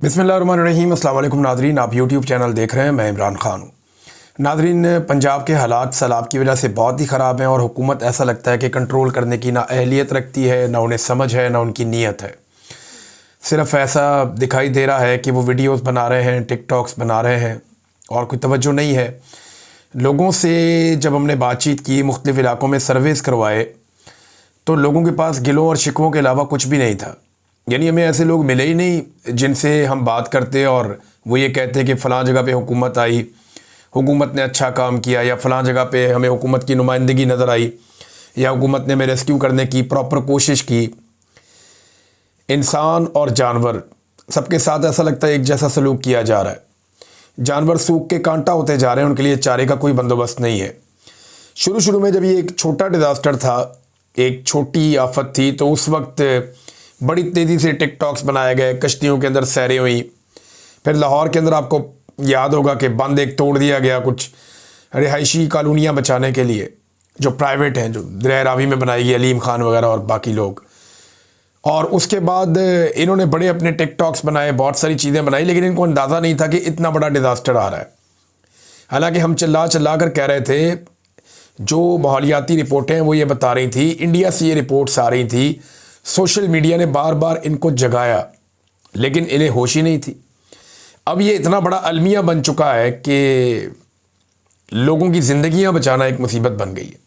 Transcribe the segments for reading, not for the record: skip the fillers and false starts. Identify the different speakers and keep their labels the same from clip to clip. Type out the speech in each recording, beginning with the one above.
Speaker 1: बिस्मिल्लाहिर्रहमानिर्रहीम। अस्सलाम वालेकुम नादरीन, आप यूट्यूब चैनल देख रहे हैं। मैं इमरान खान हूँ। नादरीन, पंजाब के हालात सैलाब की वजह से बहुत ही ख़राब हैं और हुकूमत ऐसा लगता है कि कंट्रोल करने की ना अहलियत रखती है, ना उन्हें समझ है, ना उनकी नीयत है। सिर्फ़ ऐसा दिखाई दे रहा है कि वो वीडियोस बना रहे हैं, टिकटॉक्स बना रहे हैं और कोई तवज्जो नहीं है। लोगों से जब हमने बातचीत की, मुख्तलिफ़ इलाक़ों में सर्वेस करवाए, तो लोगों के पास गिलों और शिकवों के अलावा कुछ भी नहीं था। यानी हमें ऐसे लोग मिले ही नहीं जिनसे हम बात करते और वो ये कहते कि फ़लाँ जगह पे हुकूमत आई, हुकूमत ने अच्छा काम किया, या फ़लाँ जगह पे हमें हुकूमत की नुमाइंदगी नज़र आई, या हुकूमत ने हमें रेस्क्यू करने की प्रॉपर कोशिश की। इंसान और जानवर सबके साथ ऐसा लगता है एक जैसा सलूक किया जा रहा है। जानवर सूख के कांटा होते जा रहे हैं, उनके लिए चारे का कोई बंदोबस्त नहीं है। शुरू में जब ये एक छोटा डिज़ास्टर था, एक छोटी आफत थी, तो उस वक्त बड़ी तेज़ी से टिकटॉक्स बनाए गए, कश्तियों के अंदर सैरें हुई। फिर लाहौर के अंदर आपको याद होगा कि बंद एक तोड़ दिया गया कुछ रिहायशी कॉलोनियाँ बचाने के लिए, जो प्राइवेट हैं, जो दरिया रावी में बनाई गई, अलीम खान वगैरह और बाकी लोग। और उसके बाद इन्होंने बड़े अपने टिकटॉक्स बनाए, बहुत सारी चीज़ें बनाई, लेकिन इनको अंदाज़ा नहीं था कि इतना बड़ा डिज़ास्टर आ रहा है। हालांकि हम चिल्ला कर कह रहे थे, जो माहौलियाती रिपोर्टें वो ये बता रही थी, इंडिया से ये रिपोर्ट्स आ रही थी, सोशल मीडिया ने बार बार इनको जगाया, लेकिन इन्हें होश ही नहीं थी। अब ये इतना बड़ा अलमिया बन चुका है कि लोगों की ज़िंदगियां बचाना एक मुसीबत बन गई है।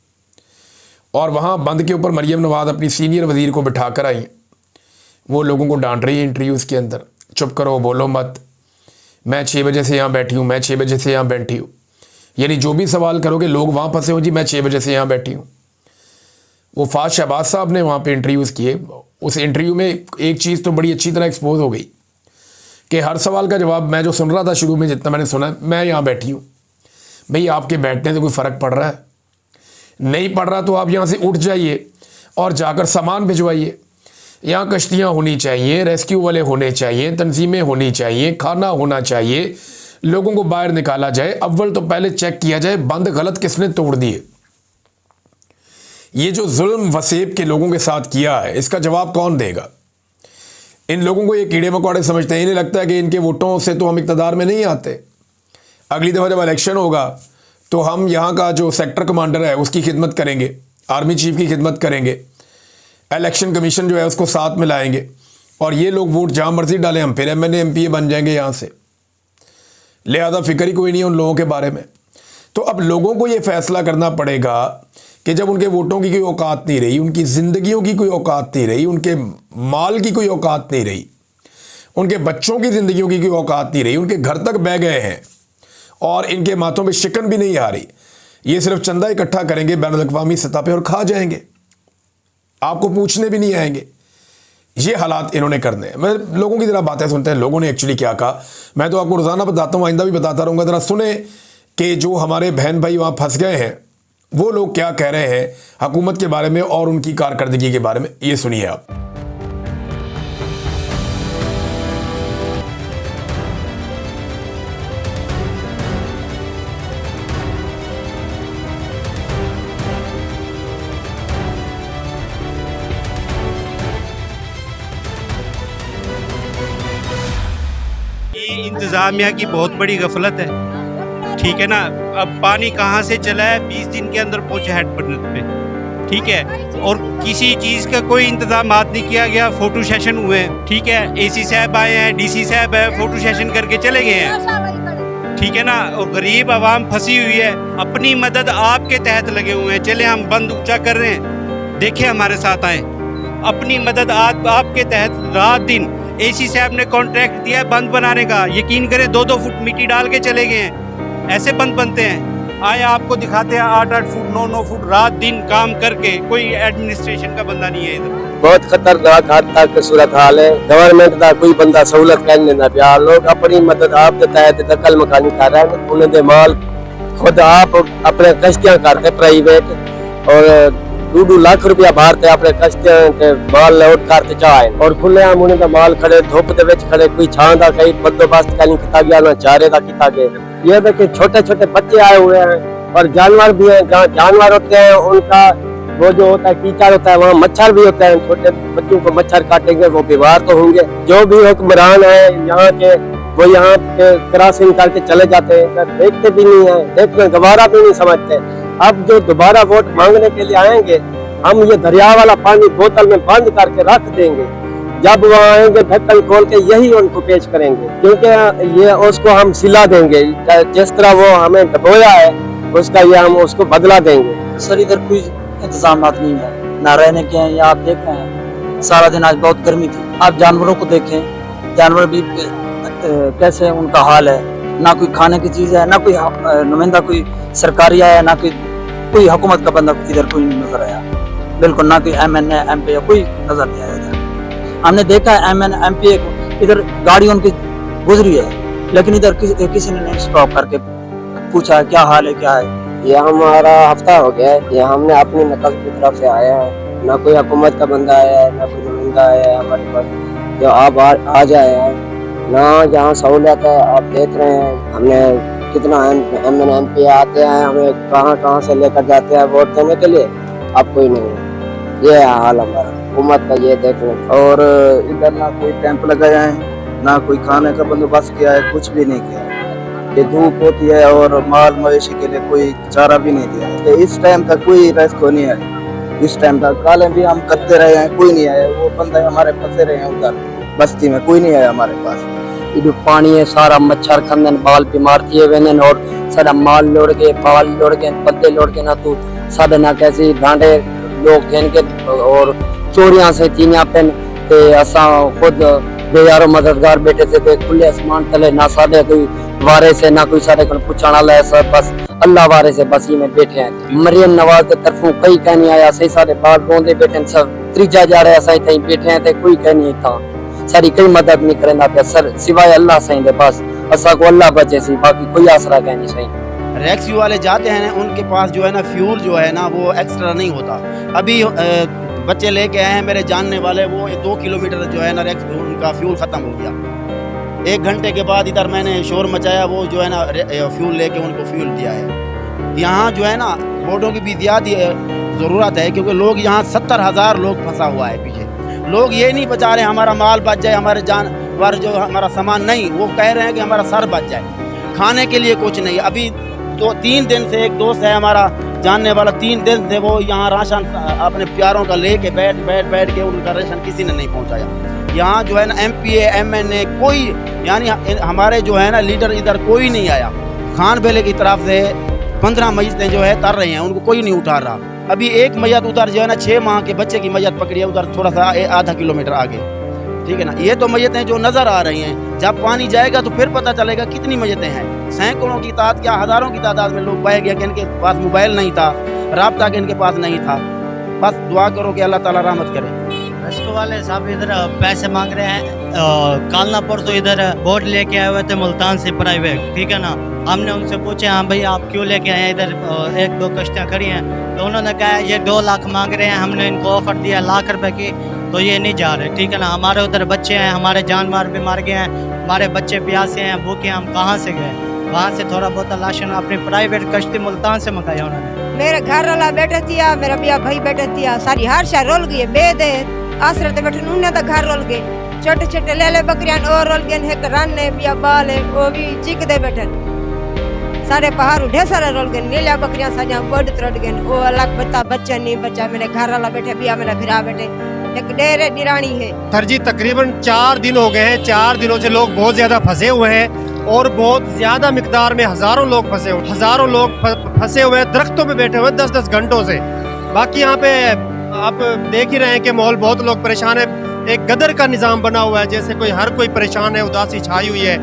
Speaker 1: और वहाँ बंद के ऊपर मरियम नवाज़ अपनी सीनियर वज़ीर को बिठा कर आई, वो लोगों को डांट रही है इंटरव्यूज़ के अंदर, चुप करो, बोलो मत, मैं 6 बजे से यहाँ बैठी हूँ, मैं 6 बजे से यहाँ बैठी हूँ। यानी जो भी सवाल करोगे लोग वहाँ फंसे हो, जी मैं 6 बजे से यहाँ बैठी हूँ। वो फाज शहबाज साहब ने वहाँ पे इंटरव्यूज़ किए। उस इंटरव्यू में एक चीज़ तो बड़ी अच्छी तरह एक्सपोज हो गई कि हर सवाल का जवाब मैं जो सुन रहा था शुरू में, जितना मैंने सुना, मैं यहाँ बैठी हूँ। भाई आपके बैठने से कोई फ़र्क पड़ रहा है? नहीं पड़ रहा तो आप यहाँ से उठ जाइए और जाकर सामान भिजवाइए। यहाँ कश्तियाँ होनी चाहिए, रेस्क्यू वाले होने चाहिए, तंजीमें होनी चाहिए, खाना होना चाहिए, लोगों को बाहर निकाला जाए। अव्वल तो पहले चेक किया जाए बंद गलत किसने तोड़ दिए। ये जो जुल्म वसेब के लोगों के साथ किया है, इसका जवाब कौन देगा? इन लोगों को ये कीड़े मकोड़े समझते हैं। इन्हें लगता है कि इनके वोटों से तो हम इक़्तिदार में नहीं आते। अगली दफ़ा जब इलेक्शन होगा तो हम यहाँ का जो सेक्टर कमांडर है उसकी खिदमत करेंगे, आर्मी चीफ की खिदमत करेंगे, इलेक्शन कमीशन जो है उसको साथ में लाएंगे, और ये लोग वोट जहाँ मर्जी डालें, हम फिर MNA MPA बन जाएंगे यहाँ से। लिहाजा फिक्र ही कोई नहीं है उन लोगों के बारे में। तो अब लोगों को ये फैसला करना पड़ेगा कि जब उनके वोटों की कोई औकात नहीं रही, उनकी ज़िंदगियों की कोई औकात नहीं रही, उनके माल की कोई औकात नहीं रही, उनके बच्चों की ज़िंदगियों की कोई औकात नहीं रही, उनके घर तक बह गए हैं और इनके माथों पे शिकन भी नहीं आ रही, ये सिर्फ चंदा इकट्ठा करेंगे बैनुल-अक़वामी सतह पे और खा जाएंगे, आपको पूछने भी नहीं आएंगे। ये हालात इन्होंने करने हैं। मैं लोगों की ज़रा बातें सुनते हैं, लोगों ने एक्चुअली क्या कहा। मैं तो आपको रोज़ाना बताता हूँ, आइंदा भी बताता रहूँगा। ज़रा सुने कि जो हमारे बहन भाई वहाँ फंस गए हैं वो लोग क्या कह रहे हैं हुकूमत के बारे में और उनकी कारकर्दगी के बारे में। ये सुनिए आप।
Speaker 2: ये इंतज़ामिया की बहुत बड़ी गफलत है, ठीक है ना। अब पानी कहाँ से चला है, 20 दिन के अंदर पहुँचा हेड पॉइंट पे, ठीक है। और किसी चीज़ का कोई इंतजाम नहीं किया गया। फ़ोटो सेशन हुए हैं, ठीक है, AC साहब आए हैं, DC साहब है, फ़ोटो सेशन करके चले गए हैं, ठीक है ना। और गरीब आवाम फंसी हुई है। अपनी मदद आपके तहत लगे हुए हैं, चले हम बंद ऊँचा कर रहे हैं, देखें हमारे साथ आए। अपनी मदद आपके तहत रात दिन AC साहब ने कॉन्ट्रैक्ट दिया है बंद बनाने का, यकीन करें 2-2 फुट मिट्टी डाल के चले गए हैं। ऐसे बंद बनते हैं? आए आपको दिखाते हैं 8-8 फुट 9-9 फुट रात दिन काम करके। कोई एडमिनिस्ट्रेशन का बंदा नहीं है इधर।
Speaker 3: बहुत खतरनाक हद तक सूरत हाल है। गवर्नमेंट का कोई बंदा सहूलत करने ना पिया। लोग अपनी मदद आप तहत दखल मकानी कर रहे हैं। उन्हें माल खुद आप अपने कश्तियां करते प्राइवेट और 2-2 लाख रुपया भारते अपने कश्तियां के माल लोड करते चाहे और खुलेआम उन्हें माल खड़े धुप दे विच खड़े, कोई छां दा कहीं बंदोबस्त नहीं किया गया, ना चारे का किया गया। ये देखिए छोटे छोटे बच्चे आए हुए हैं और जानवर भी हैं। जहाँ जानवर होते हैं उनका वो जो होता है कीचड़ होता है, वहाँ मच्छर भी होता है, छोटे बच्चों को मच्छर काटेंगे वो बीमार तो होंगे। जो भी हुक्मरान है यहाँ के, वो यहाँ पे क्रॉसिंग करके चले जाते हैं, देखते भी नहीं है, देखने गवारा भी नहीं समझते। अब जो दोबारा वोट मांगने के लिए आएंगे, हम ये दरिया वाला पानी बोतल में बंद करके रख देंगे, जब वो आएंगे ढक्कन खोल के यही उनको पेश करेंगे, क्योंकि ये उसको हम सिला देंगे, जिस तरह वो हमें डबोया है उसका ये हम उसको बदला देंगे।
Speaker 4: सर इधर कोई इंतजाम नहीं है, ना रहने के हैं। यहाँ आप देख रहे हैं सारा दिन आज बहुत गर्मी थी। आप जानवरों को देखें, जानवर भी कैसे उनका हाल है, ना कोई खाने की चीज है, ना कोई नुमाइंदा कोई सरकारी आया, ना कोई हुकूमत का बंदा इधर कोई नहीं नजर आया, बिल्कुल ना कोई MNA MP कोई नजर नहीं आया इधर। हमने देखा है MNA MP इधर गाड़ी उनकी गुजरी है, लेकिन इधर किसी ने नहीं स्टॉप करके पूछा क्या हाल है, क्या है।
Speaker 3: ये हमारा हफ्ता हो गया है, ये हमने अपनी नकल की तरफ से आया है, ना कोई हुकूमत का बंदा आया है, ना कोई नुमाइंदा आया है हमारे पास जो आप आ जाए हैं, ना यहाँ सहूलियत है। आप देख रहे हैं हमने कितना MNA MP आते हैं, हमें कहाँ से लेकर जाते हैं वोट देने के लिए, अब कोई नहीं है। ये हाल हमारा हुकूमत का, ये देख लें।
Speaker 4: और इधर ना कोई कैंप लगाया है, ना कोई खाने का बंदोबस्त किया है, कुछ भी नहीं किया है। ये धूप होती है और माल मवेशी के लिए कोई चारा भी नहीं दिया है। तो इस टाइम तक कोई रेस्क्यू नहीं है, इस टाइम तक कालें भी हम करते रहे हैं, कोई नहीं आया। वो बंदे हमारे फंसे रहे हैं उधर बस्ती में, कोई नहीं आया हमारे पास।
Speaker 3: जो पानी है सारा मच्छर खंदन बाल बीमार किए हुए और सारा माल लोड़ के बाल लोड़ के पत्ते लोड़ के ना तो साढ़े ना कैसी डांडे लोग खेन के और चोरियां से तीनिया पेन ते असा खुद बेयारो मददगार बैठे थे ते खुले आसमान तले, ना साढ़े कोई वारे से ना कोई साढ़े को पूछने वाला है, सब बस अल्लाह वारे से बस ये में बैठे हैं। मरियम नवाज के तरफों कई कह नहीं आया, सही सारे बाल रोंदे बैठे सब त्रीजा जा रहे सही थी बैठे हैं ते कोई कह नहीं था, सारी कोई मदद नहीं करना पे सर सिवाय अल्लाह सही दे, बस असा को अल्लाह बचे सी, बाकी कोई आसरा कह नहीं सही।
Speaker 5: रेस्क्यू वाले जाते हैं उनके पास जो है ना फ्यूल जो है ना वो एक्स्ट्रा नहीं होता। अभी बच्चे लेके आए हैं मेरे जानने वाले, वो 2 किलोमीटर जो है ना उनका फ्यूल ख़त्म हो गया। 1 घंटे के बाद इधर मैंने शोर मचाया, वो जो है ना फ्यूल लेके उनको फ्यूल दिया है। यहाँ जो है ना बोटों की भी ज़्यादा ज़रूरत है, क्योंकि लोग यहाँ 70,000 लोग फंसा हुआ है पीछे। लोग ये नहीं बचा रहे हमारा माल बच जाए, हमारे जानवर जो हमारा सामान नहीं, वो कह रहे हैं कि हमारा सर बच जाए। खाने के लिए कुछ नहीं। अभी तो 3 दिन से एक दोस्त है हमारा जानने वाला, 3 दिन से वो यहाँ राशन अपने प्यारों का लेके बैठ के उनका राशन किसी ने नहीं पहुँचाया। यहाँ जो है ना MPA MNA कोई यानी हमारे जो है ना लीडर इधर कोई नहीं आया। खान बेले की तरफ से 15 मैयतें जो है तर रहे हैं, उनको कोई नहीं उठा रहा। अभी एक मैयत उधर जो है ना 6 माह के बच्चे की मैयत पकड़ी है, उधर थोड़ा सा आधा किलोमीटर आगे, ठीक है ना। ये तो मैयतें जो नज़र आ रही हैं, जब पानी जाएगा तो फिर पता चलेगा कितनी मैयतें हैं। सैकड़ों की तादाद क्या हज़ारों की तादाद में लोग बह गए कि इनके पास मोबाइल नहीं था, राब्ता के इनके पास नहीं था। बस दुआ करो कि अल्लाह ताला रहमत करे।
Speaker 6: रेस्क्यू वाले साहब इधर पैसे मांग रहे हैं। कालना पर तो इधर बोट लेके आए हुए थे मुल्तान से प्राइवेट, ठीक है ना। हमने उनसे पूछे हाँ भाई आप क्यों लेके आए हैं, इधर 1-2 कश्तियाँ खड़ी हैं, तो उन्होंने कहा ये 2 लाख मांग रहे हैं। हमने इनको ऑफर दिया लाख रुपए की, तो ये नहीं जा रहे, ठीक है ना। हमारे उधर बच्चे हैं, हमारे जानवर भी मार गए हैं, हमारे बच्चे प्यासे हैं, भूखे, हम कहाँ से गए। वहाँ से थोड़ा बहुत राशन अपनी प्राइवेट कश्ती मुल्तान से मंगाया उन्होंने।
Speaker 7: मेरे घर वाला बैठे थिया, मेरा बिया भाई बैठे थिया, सारी हर शा रोल गई बेद आसरे ते बैठे उन्हें तो घर रोल गए, छोटे छोटे ले बकरियां और रोल गए, एक रन है बिया बाल है वो भी चीक दे बैठे, सारे पहाड़ ढेर सारे रोल गए, नीलिया बकरियां साजा बड़ त्रट गए। वो अलग बता बच्चा नहीं बचा, मेरे घर वाला बैठे बिया मेरा फिरा बैठे, एक डेरे निरानी है।
Speaker 8: सर जी तकरीबन 4 दिन हो गए हैं, 4 दिनों से लोग बहुत ज्यादा फंसे हुए हैं और बहुत ज्यादा मिकदार में हजारों लोग फंसे हुए, हजारों लोग फंसे हुए हैं, दरख्तों पे बैठे हुए 10-10 घंटों से। बाकी यहाँ पे आप देख ही रहे हैं कि माहौल बहुत लोग परेशान है। एक गदर का निज़ाम बना हुआ है, जैसे हर कोई परेशान है, उदासी छाई हुई है।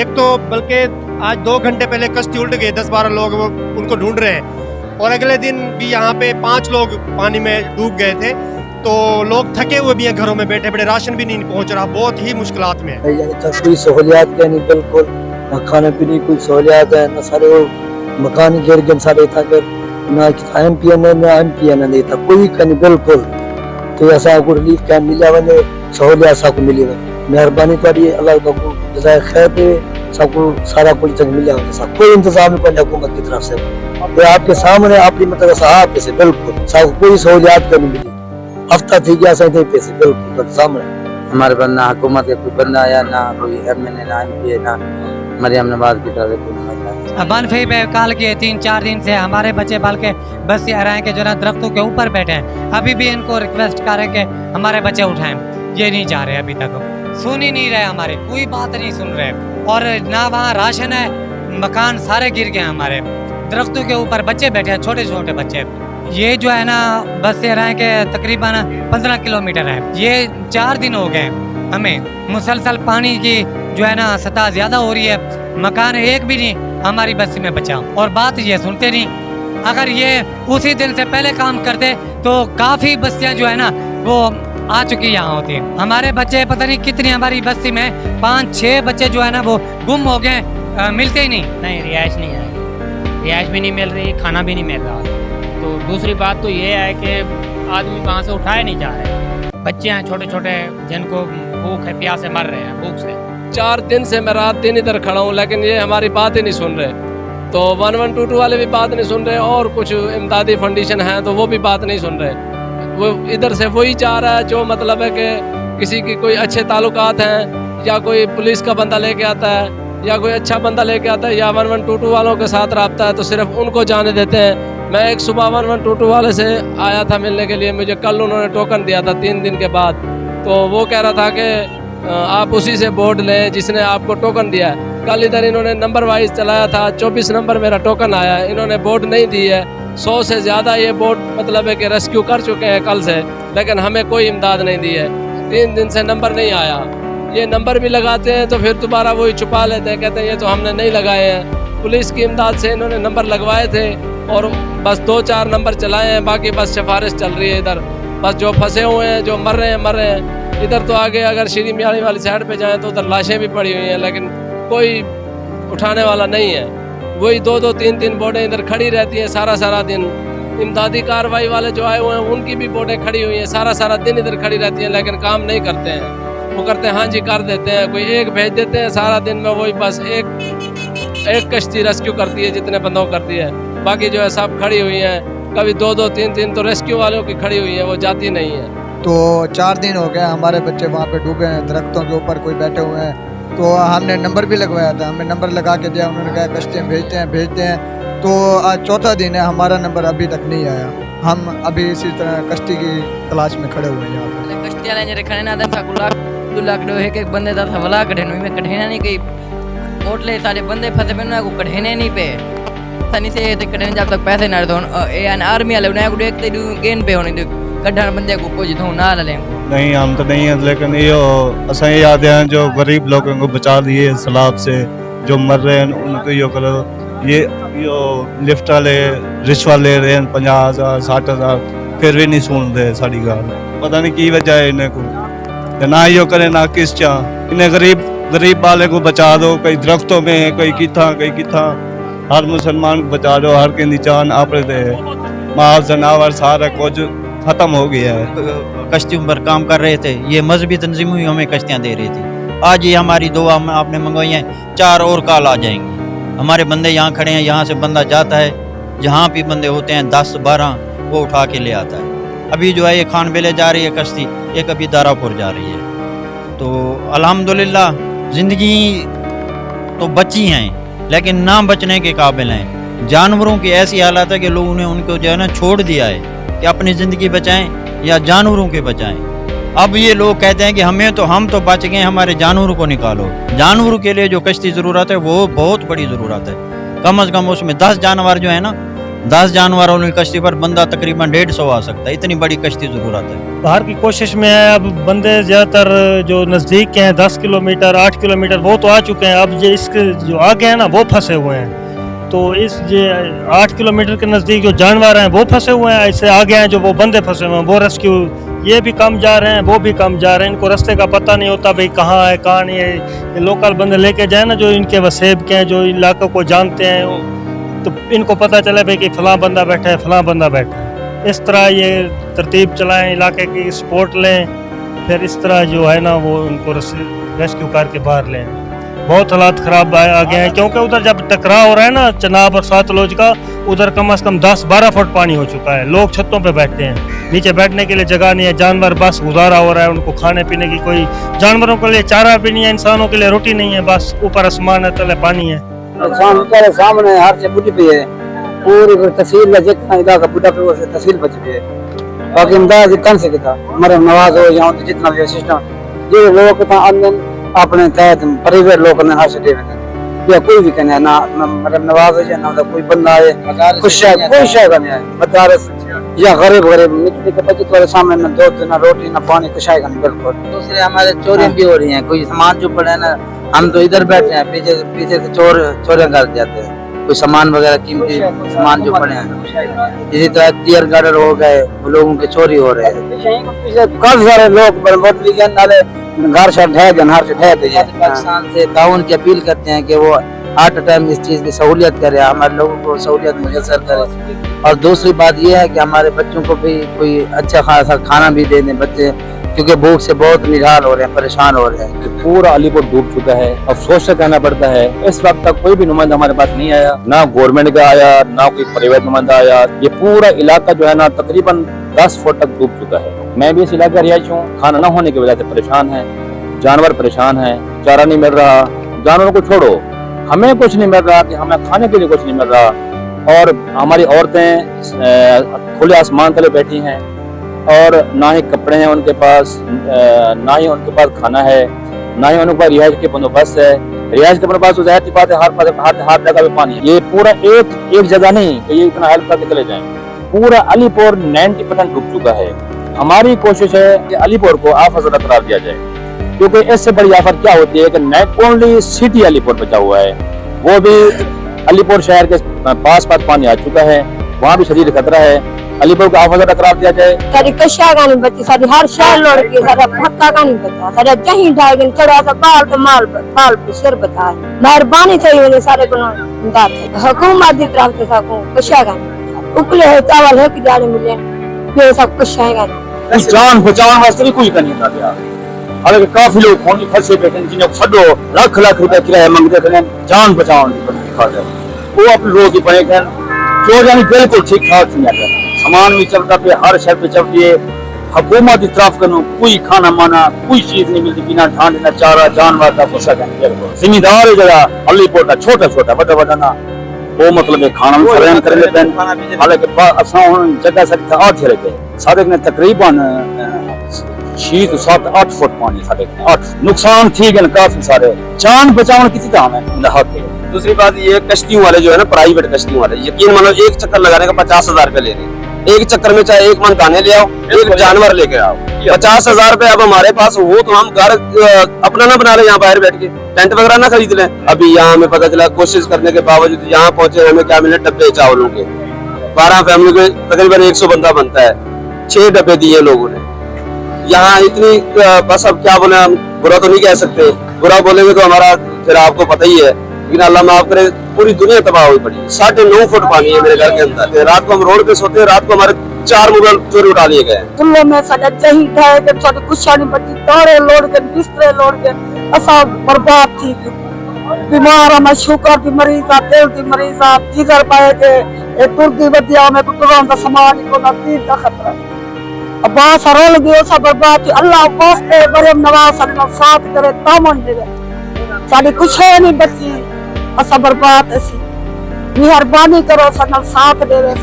Speaker 8: एक तो बल्कि आज 2 घंटे पहले कश्ती उल्ट गई, 10-12 लोग वो उनको ढूंढ रहे हैं, और अगले दिन भी यहाँ पे 5 लोग पानी में डूब गए थे। तो लोग थके हुए भी हैं, घरों में बैठे बैठे, राशन भी नहीं पहुँच रहा, बहुत ही मुश्किलात में है।
Speaker 4: कोई सहूलियात क्या नहीं, बिल्कुल ना खाने पीने की कोई सहूलियात है, ना सारे वो मकान गिर गए सारे था, ना MPN ना MPN नहीं था, कोई नहीं बिल्कुल। तो ऐसा को रिलीफ कैंप मिला वने, सहूलियात सबको मिली है, मेहरबानी करिए, अल्लाह को जज़ाए खैर दे, सबको सारा कुछ मिला, कोई इंतजाम नहीं हुकूमत की तरफ से।
Speaker 3: ये आपके सामने अपनी मतलब साहब पैसे बिल्कुल सब कोई सहूलियात नहीं मिली। हफ्ता थी गया सही पैसे बिल्कुल सामने।
Speaker 4: हमारे पास ना हुकूमत के कोई बंदा आया, ना कोई एमएनए, ना एमपी, ना मरियम नवाज की तरह कोई महिला।
Speaker 6: बनफी पे काल के 3-4 दिन से हमारे बच्चे बाल के बस ये रहे कि जो ना दरख्तों के ऊपर बैठे हैं। अभी भी इनको रिक्वेस्ट करें कि हमारे बच्चे उठाएं, ये नहीं जा रहे, अभी तक सुन ही नहीं रहे, हमारे कोई बात नहीं सुन रहे। और ना वहाँ राशन है, मकान सारे गिर गए हमारे, दरख्तों के ऊपर बच्चे बैठे हैं, छोटे छोटे बच्चे। ये जो है ना बस ये रहे कि तकरीबन 15 किलोमीटर है। ये 4 दिन हो गए हमें मुसलसल पानी की जो है ना सतह ज़्यादा हो रही है, मकान एक भी नहीं हमारी बस्ती में बचा। और बात ये सुनते नहीं, अगर ये उसी दिन से पहले काम करते तो काफ़ी बस्तियाँ जो है ना वो आ चुकी यहाँ होती है। हमारे बच्चे पता नहीं कितनी, हमारी बस्ती में 5-6 बच्चे जो है ना वो गुम हो गए, मिलते ही नहीं।
Speaker 9: रिहाइश नहीं है, रिहाइश भी नहीं मिल रही, खाना भी नहीं मिल रहा। तो दूसरी बात तो ये है कि आदमी वहाँ से उठाए नहीं जा रहे, बच्चे हैं छोटे छोटे जिनको भूख है, प्यास से मर रहे हैं भूख से।
Speaker 10: 4 दिन से मैं रात दिन इधर खड़ा हूँ, लेकिन ये हमारी बात ही नहीं सुन रहे। तो 1122 वाले भी बात नहीं सुन रहे, और कुछ इमदादी फाउंडेशन है तो वो भी बात नहीं सुन रहे। वो इधर से वही चाह रहा है जो मतलब है कि किसी की कोई अच्छे ताल्लुकात हैं, या कोई पुलिस का बंदा लेके आता है, या कोई अच्छा बंदा लेके आता है, या 1122 वालों के साथ रब्ता है तो सिर्फ उनको जाने देते हैं। मैं एक सुबह 1122 वाले से आया था मिलने के लिए, मुझे कल उन्होंने टोकन दिया था 3 दिन के बाद। तो वो कह रहा था कि आप उसी से बोर्ड लें जिसने आपको टोकन दिया है। कल इधर इन्होंने नंबर वाइज चलाया था, 24 नंबर मेरा टोकन आया है, इन्होंने बोर्ड नहीं दी है। 100 से ज़्यादा ये बोर्ड मतलब है कि रेस्क्यू कर चुके हैं कल से, लेकिन हमें कोई इमदाद नहीं दी है। 3 दिन से नंबर नहीं आया। ये नंबर भी लगाते हैं तो फिर दोबारा वही छुपा लेते हैं, कहते हैं ये तो हमने नहीं लगाए हैं। पुलिस की इमदाद से इन्होंने नंबर लगवाए थे और बस 2-4 नंबर चलाए हैं, बाकी बस सिफारिश चल रही है इधर। बस जो फंसे हुए हैं, जो मर रहे हैं। इधर तो आगे अगर श्री मियाणी वाली साइड पे जाएं तो उधर लाशें भी पड़ी हुई हैं, लेकिन कोई उठाने वाला नहीं है। वही 2-2, 3-3 बोटें इधर खड़ी रहती हैं सारा दिन। इमदादी कार्रवाई वाले जो आए हुए हैं उनकी भी बोटें खड़ी हुई हैं, सारा दिन इधर खड़ी रहती हैं, लेकिन काम नहीं करते हैं। वो करते हैं हाँ जी कर देते हैं, कोई एक भेज देते हैं, सारा दिन में वही बस एक कश्ती रेस्क्यू करती है जितने बंदों को करती है, बाकी जो है सब खड़ी हुई हैं। कभी 2-2, 3-3 तो रेस्क्यू वालों की खड़ी हुई है, वो जाती नहीं है।
Speaker 11: तो 4 दिन हो गए हमारे बच्चे वहाँ पे डूबे हैं, दरख्तों के ऊपर कोई बैठे हुए हैं। तो हमने नंबर भी लगवाया था, हमने नंबर लगा के दिया, उन्होंने कहा कश्तियाँ भेजते हैं। तो आज 4था दिन है, हमारा नंबर अभी तक नहीं आया। हम अभी इसी तरह कश्ती की तलाश में खड़े हुए हैं यहाँ पे।
Speaker 12: कश्तियाँ लेने रखने ना एक बंदे था वला कढ़े में कढ़ेना नहीं गई ओटले सारे बंदे फंसे पे ना को कढ़ेने नहीं पे सनी से ते कढ़ेने जब तक पैसे ना दो ए एन आर्मी वाले उन्हें को देखते दू गेन पे होने दो कढ़न बंदे को पोज दो ना ले
Speaker 13: नहीं। हम तो नहीं है, लेकिन ये असा याद है जो गरीब लोगों को बचा दिए सैलाब से, जो मर रहे हैं उनको यो करो। ये लिफ्ट वाले रिश्वत ले रहे हैं 50,000 60,000, फिर भी नहीं सुन रहे साड़ी गाल। पता नहीं की वजह है इन्हें को, ना यो करे ना किस चाह। इन्हें गरीब वाले को बचा दो, कई दरख्तों में, कई किथा। हर मुसलमान को बचा दो, हर की जान आपरे दे। माल जनावर सारा कुछ खत्म हो गया है।
Speaker 14: कश्तियों पर काम कर रहे थे, ये मजहबी तंजीम ही हमें कश्तियाँ दे रही थी। आज ये हमारी दुआ आपने मंगवाई हैं, 4 और काल आ जाएंगी। हमारे बंदे यहाँ खड़े हैं, यहाँ से बंदा जाता है, जहाँ भी बंदे होते हैं 10-12 वो उठा के ले आता है। अभी जो है ये खान बेले जा रही है कश्ती, ये कभी दारापुर जा रही है। तो अल्हम्दुलिल्लाह ज़िंदगी तो बची हैं, लेकिन ना बचने के काबिल हैं। जानवरों की ऐसी हालत है कि लोगों ने उनको जो है ना छोड़ दिया है कि अपनी ज़िंदगी बचाएं या जानवरों के बचाएं। अब ये लोग कहते हैं कि हम तो बच गए, हमारे जानवरों को निकालो। जानवरों के लिए जो कश्ती ज़रूरत है वो बहुत बड़ी ज़रूरत है। कम से कम उसमें 10 जानवर जो है ना, 10 जानवरों वाली कश्ती पर बंदा तकरीबन 150 आ सकता है, इतनी बड़ी कश्ती ज़रूरत है।
Speaker 15: बाहर की कोशिश में है। अब बंदे ज़्यादातर जो नज़दीक के हैं 10 किलोमीटर 8 किलोमीटर वो तो आ चुके हैं। अब जो इसके जो आगे हैं ना वो फंसे हुए हैं। तो इस ये 8 किलोमीटर के नज़दीक जो जानवर हैं वो फंसे हुए हैं, इससे आगे हैं जो वो बंदे फंसे हुए हैं, वो रेस्क्यू ये भी कम जा रहे हैं, वो भी कम जा रहे हैं। इनको रास्ते का पता नहीं होता भाई कहाँ है कहाँ नहीं है। ये लोकल बंदे लेके जाए ना जो इनके वसेब के हैं, जो इलाकों को जानते हैं, तो इनको पता चले भाई कि फ़लाँ बंदा बैठा है, फ़लाँ बंदा बैठा है। इस तरह ये तरतीब चलाएं, इलाके की सपोर्ट लें, फिर इस तरह जो है ना वो उनको रेस्क्यू करके बाहर लें। बहुत हालात खराब आ गए हैं, क्योंकि उधर जब टकराव हो रहा है ना चनाब और सातलोज का, उधर कम से कम 10-12 फुट पानी हो चुका है। लोग छतों पे बैठते हैं, नीचे बैठने के लिए जगह नहीं है, जानवर बस गुजारा हो रहा है, उनको खाने पीने की कोई, जानवरों के लिए चारा भी नहीं है, इंसानों के लिए रोटी नहीं है, बस ऊपर आसमान है, तले पानी है।
Speaker 4: सामने हर से बुढ़ी पे है, पूरी तहसील का जितना इलाका बुढ़ा पे वो तहसील बच पे है, बाकी इमदाद कन से किता मरम नवाज हो यहाँ तो जितना भी सिस्टम जो लोग अपने तहत परिवार लोग ने हर से दे या कोई भी कहना ना मरम नवाज है ना कोई बंदा है खुश है, कोई शायद नहीं है मदारस या गरीब निकले के बच्चे तुम्हारे सामने ना दूध ना रोटी ना पानी कुछ आएगा नहीं। बिल्कुल दूसरे हमारे चोरियां भी हो रही हैं, कोई सामान जो पड़ा है ना हम तो इधर बैठे हैं, पीछे से चोरियां कर जाते हैं, कोई सामान वगैरह कीमती सामान जो पड़े हैं, इसी तरह टीयर गार्डर हो गए, लोगों के चोरी हो रहे हैं, काफी सारे लोग नाले घर से ढह पाकिस्तान से ताउन की अपील करते हैं कि वो हर टाइम इस चीज की सहूलियत करे, हमारे लोगों को सहूलियत मुयसर करे। और दूसरी बात ये है कि हमारे बच्चों को भी कोई अच्छा खासा खाना भी दे दें बच्चे, क्योंकि भूख से बहुत निढाल हो रहे हैं, परेशान हो रहे हैं।
Speaker 16: पूरा अलीपुर डूब चुका है, अफसोस से कहना पड़ता है इस वक्त तक कोई भी नुमाइंदा हमारे पास नहीं आया, ना गवर्नमेंट का आया ना कोई प्राइवेट नुमाइंदा आया। ये पूरा इलाका जो है ना तकरीबन 10 फुट तक डूब चुका है। मैं भी इस इलाके का रिहायशी हूँ, खाना न होने की वजह से परेशान है, जानवर परेशान है, चारा नहीं मिल रहा, जानवरों को छोड़ो हमें कुछ नहीं मिल रहा कि हमें खाने के लिए कुछ नहीं मिल रहा, और हमारी औरतें खुले आसमान तले बैठी हैं और ना ही कपड़े हैं उनके पास, ना ही उनके पास खाना है, ना ही उनके पास रिहायश के बंदोबस्त है। रिहायश के बंदोबस्त तो जाहिर सी बात है हर जगह पे पानी है। ये पूरा एक जगह नहीं कि ये इतना हेल्प करके चले जाएं, पूरा अलीपुर 90% डूब चुका है। हमारी कोशिश है कि अलीपुर को आफत करार दिया जाए, क्योंकि इससे बड़ी आफत क्या होती है कि नॉट ओनली सिटी अलीपुर बचा हुआ है, वो भी अलीपुर शहर के पास पानी आ चुका है, वहाँ भी शदीद खतरा है। अलीपुर को आफत करार दिया जाए।
Speaker 7: सारी कशा का नहीं बची, सारी हर शहर लौट गई, सारा भक्का का नहीं बचा, सारा जहीं ढाई गई, थोड़ा सा बाल तो बाल पे सिर बचा है। मेहरबानी चाहिए सारे को हुकूमत की तरफ से सबको कशा का नहीं, उपले है चावल है कि जाने मिले, ये सब कुछ आएगा नहीं।
Speaker 16: जान बचाने वास्ते भी कोई करनी था, हालांकि काफी लोग फोन फंसे बैठे जिन्हें छो लाख रुपए किराया मंगते थे जान बचाने वो अपने रोज ही पड़े थे, चोर यानी बिल्कुल ठीक ठाक नहीं, सामान भी चलता पे हर शहर पे चलती है। हुकूमत की तरफ करो कोई खाना माना कोई चीज नहीं मिलती, बिना ढांड न चारा जानवर का कुछ जिम्मेदार है जरा अलीपुर का छोटा छोटा बड़ा ना वो मतलब खाना फराहम कर लेते हैं। हालांकि जगह सर आठ रखे सारे ने तकरीबन 6-7-8 फुट पानी सारे 8 नुकसान ठीक है काफी सारे, जान बचाव किसी काम है हक है।
Speaker 3: दूसरी बात ये कश्तियों वाले जो है ना प्राइवेट कश्तियों वाले, यकीन मानो एक चक्कर लगाने का 50,000 रुपए ले रहे हैं, एक चक्कर में चाहे एक मन दाने ले आओ एक जानवर लेके आओ, 50,000 रुपए अब हमारे पास हो तो हम घर अपना ना बना ले, यहाँ बाहर बैठ के टेंट वगैरह ना खरीद लें। अभी यहाँ हमें पता चला कोशिश करने के बावजूद यहाँ पहुंचे हमें क्या मिले डब्बे चावलों के, 12 फैमिली के तकरीबन 100 बंदा बनता है, 6 डब्बे दिए लोगों ने यहाँ इतनी। बस अब क्या बोले, हम बुरा तो नहीं कह सकते, बुरा बोलेंगे तो हमारा फिर आपको पता ही है, लेकिन अल्लाह माफ करे पूरी दुनिया तबाह हुई पड़ी। 9.5 फुट पानी है मेरे घर के अंदर, रात को हम रोड पे सोते हैं, रात को हमारे 4 मोबाइल चोरी उठा लिए गए।
Speaker 7: चुल्लो में साडा जही ठाए के साडे कुछ नहीं बची, तोड़े लोड के बिस्तरे लोड के असा बर्बाद थी। बीमार हम शुगर की मरीज आ, दिल की मरीज आ, जिगर पाए के ए तुर्दी बदिया में कुतरां दा सामान को ना तीर का खतरा। अब बहुत सरल गयो सब बर्बाद थी। अल्लाह वास्ते मरियम नवाज सल्लल्लाहु साथ करे तामन दे, साडी कुछ नहीं बची, असा बर्बाद ऐसी मेहरबानी करो सनल साथ देवे,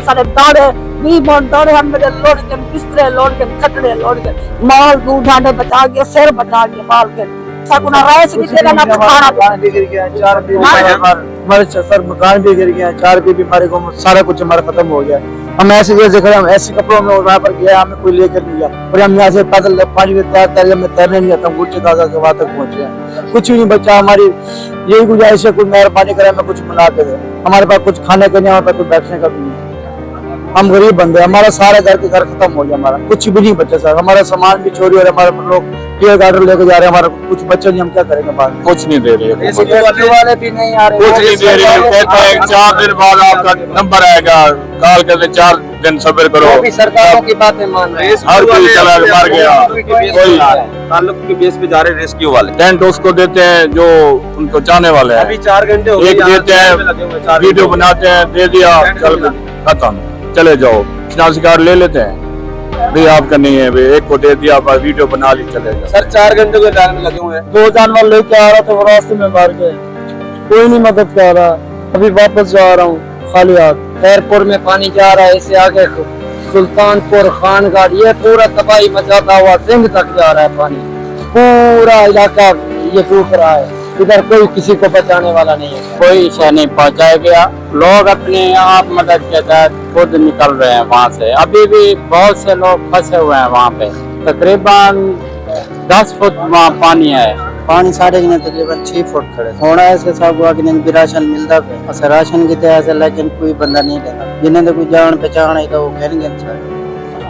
Speaker 7: सारे दाड़े 20 मन दाड़े हम मेरे लोड के बिस्तरे लोड के खटड़े लोड के माल दूध ढांडे बचा गया, सिर बचा गया माल के सकुना राइस भी देगा ना खाना भी गिर गया, 4 भी हमारे सर मकान भी गिर गया, 4 भी हमारे को सारा कुछ हमारा खत्म हो गया। हम ऐसे जैसे खड़े, हम ऐसे कपड़ों में वहाँ पर गया, हमें कोई लेकर नहीं गया, और हम यहाँ से पैदल पानी में तैर हमें तैरने नहीं आता, गुच्चे दादा के वहाँ तक पहुँचे हैं, कुछ भी नहीं बचा। हमारी यही गुजारिश है, कोई मेहरबानी करे हमें कुछ मिला के दे, हमारे पास कुछ खाने के नहीं, हमारे पास कुछ बैठने का भी नहीं।
Speaker 4: हम गरीब बंदे, हमारा सारे घर के घर खत्म हो गया, हमारा कुछ भी नहीं बचा सर, हमारा सामान भी चोरी हो रहा है, हमारे लोग टीयर गार्डर लेके जा रहे हैं, हमारा कुछ बच्चे नहीं, हम क्या करेंगे बाद?
Speaker 16: कुछ नहीं दे रही है,
Speaker 4: वाले भी नहीं आ रहे,
Speaker 16: कुछ नहीं दे रही है। कहते हैं 4 दिन बाद आपका नंबर आएगा, कॉल करते 4 दिन सब्र करो।
Speaker 4: अभी सरकारों की बातें मान रहे हैं,
Speaker 16: हर कोई चला मर गया, कोई
Speaker 3: ताल्लुक के बेस पे जा रहे रेस्क्यू वाले।
Speaker 16: टेंट उसको देते हैं जो उनको चाहने वाले हैं।
Speaker 3: अभी 4 घंटे हो गए,
Speaker 16: एक देते हैं, वीडियो बनाते हैं, दे दिया, चल खत्म, चले जाओ, शनाख्ती कार्ड ले लेते हैं, भाई आपका नहीं है, भाई एक को दे दिया, वीडियो बना ली, चले जाओ।
Speaker 3: सर 4 घंटे के लाइन में लगे हुए हैं।
Speaker 4: 2 जानवर लेके आ रहा था, वो रास्ते में मार गए, कोई नहीं मदद कर रहा। अभी वापस जा रहा हूँ खाली हाथ। खैरपुर में पानी जा रहा है, इससे आगे सुल्तानपुर, खानगढ़, ये पूरा तबाही मचाता हुआ सिंध तक जा रहा है पानी, पूरा इलाका ये डूब रहा है, इधर कोई किसी को बचाने वाला नहीं है,
Speaker 14: कोई शय नहीं पहुंचाया गया। लोग अपने आप मदद के तहत खुद निकल रहे हैं वहाँ से। अभी भी बहुत से लोग फंसे हुए हैं वहाँ पे, तकरीबन 10 फुट वहाँ पानी है।
Speaker 4: पानी साढ़े ने तकरीबन 6 फुट खड़े होना ऐसे सब हुआ कि भी राशन मिलता पे बस राशन की तरह से, लेकिन कोई बंदा नहीं देता, जिन्हें तो कोई जान पहचान है तो वो कहेंगे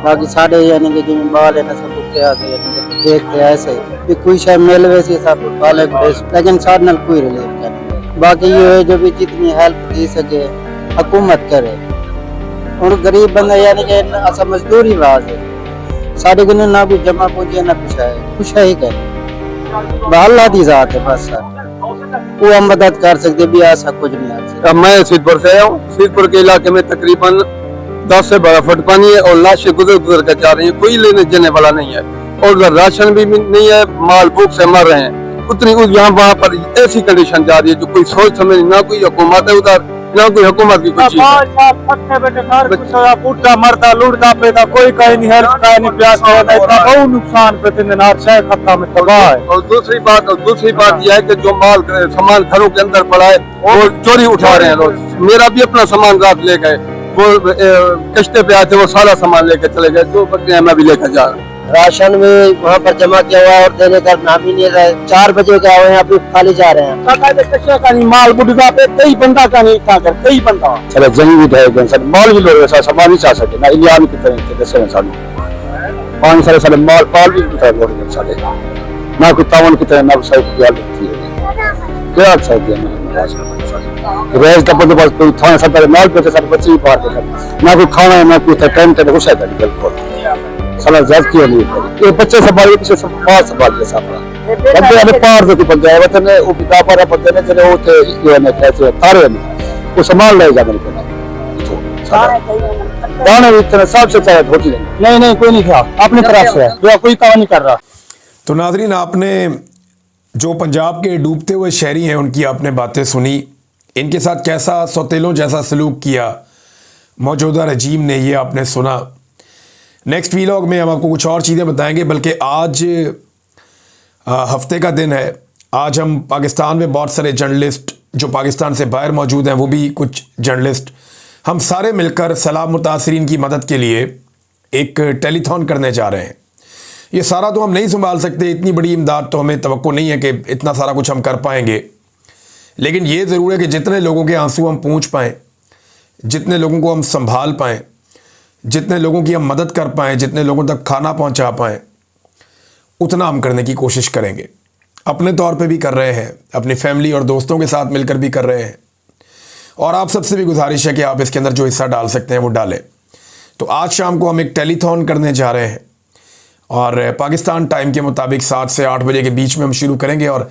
Speaker 4: बाकी साढ़े यानी कि जिन बाल है ना सब के आते यानी देखते ऐसे कि कोई शायद मेल वैसे सब बाले लेकिन साढ़े नाल कोई रिलीफ नहीं। बाकी ये है जो भी जितनी हेल्प दे सके हुकूमत करे, और गरीब बंदा यानी कि असा मजदूरी वाज है साढ़े को ना भी जमा पूंजी ना कुछ है ही करे अल्लाह दी जात है बस सर, वो हम मदद कर सकते भी ऐसा कुछ नहीं है।
Speaker 3: अब मैं सीधपुर से आया हूँ, सीधपुर के इलाके में तकरीबन 10 से 12 फुट पानी है और लाशें गुजर कर जा रही है, कोई लेने देने वाला नहीं है, और उधर राशन भी नहीं है, माल भूख से मर रहे हैं। उतनी यहाँ वहाँ पर ऐसी कंडीशन जा रही है जो कोई सोच समझ, ना कोई हुकूमत है उधर, ना कोई हुकूमत की कुछ
Speaker 13: मरता लुटता पेता, कोई कहीं नहीं हेल्प का नहीं प्यास बहुत नुकसान पे खत्ता में तबाह है।
Speaker 3: और दूसरी बात यह है कि जो माल सामान घरों के अंदर पड़ा है वो चोरी उठा रहे हैं लोग। मेरा भी अपना सामान रात ले गए, वो कश्ते पे आए थे, वो सारा सामान लेकर चले गए, 2 बकरियां मैं भी लेकर जा रहा हूँ।
Speaker 4: राशन में वहाँ पर जमा किया हुआ है और देने का नाम ही नहीं रहा। 4 बजे के आए हैं, अभी खाली जा रहे हैं।
Speaker 3: माल बुढ़ा पे कई बंदा का नहीं था कर, कई बंदा
Speaker 16: सर जंग भी ढह सर, माल भी लोग सर सामान नहीं चाह सकते ना, इंडिया में कितने दसे साल 5 साल साल माल पाल भी लोग साले ना कोई तावन की तरह ना सही की हालत थी, क्या अच्छा दिया रेज का बंदोबस्त बस कोई थाने सर माल पे सर बच्चे भी पार के ना कोई खाना ना कोई टेंट है, कुछ है बिल्कुल साला जात की नहीं है। ये बच्चे संभाल पीछे सब माल संभाल के सामने बंदे ने पार से बन जाए वतन ने वो पिता पर बंदे ने चले होते ये ने कैसे तारे में वो संभाल ले जा मेरे को दाने इतने सबसे चाहे होती नहीं कोई नहीं था अपनी तरफ से जो कोई काम नहीं कर रहा।
Speaker 1: तो नाज़रीन, आपने जो पंजाब के डूबते हुए शहरी हैं उनकी आपने बातें सुनी, इनके साथ कैसा सौतेलों जैसा सलूक किया मौजूदा रजीम ने, ये आपने सुना। नेक्स्ट वीलॉग में हम आपको कुछ और चीज़ें बताएंगे, बल्कि आज हफ्ते का दिन है। आज हम पाकिस्तान में बहुत सारे जर्नलिस्ट जो पाकिस्तान से बाहर मौजूद हैं, वो भी कुछ जर्नलिस्ट, हम सारे मिलकर सैलाब मुतासरीन की मदद के लिए एक टेलीथॉन करने जा रहे हैं। ये सारा तो हम नहीं संभाल सकते, इतनी बड़ी इमदाद तो हमें तवक्को नहीं है कि इतना सारा कुछ हम कर पाएंगे, लेकिन ये ज़रूर है कि जितने लोगों के आंसू हम पूंछ पाएँ, जितने लोगों को हम संभाल पाएँ, जितने लोगों की हम मदद कर पाएँ, जितने लोगों तक खाना पहुंचा पाएँ, उतना हम करने की कोशिश करेंगे। अपने तौर पे भी कर रहे हैं, अपनी फैमिली और दोस्तों के साथ मिलकर भी कर रहे हैं, और आप सबसे भी गुजारिश है कि आप इसके अंदर जो हिस्सा डाल सकते हैं वो डालें। तो आज शाम को हम एक टेलीथॉन करने जा रहे हैं, और पाकिस्तान टाइम के मुताबिक 7 से 8 बजे के बीच में हम शुरू करेंगे और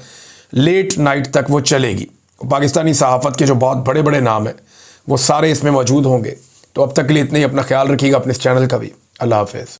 Speaker 1: लेट नाइट तक वो चलेगी। पाकिस्तानी सहाफ़त के जो बहुत बड़े बड़े नाम हैं वो सारे इसमें मौजूद होंगे। तो अब तक के लिए इतना ही, अपना ख्याल रखिएगा, अपने इस चैनल का भी। अल्लाह हाफ़िज़।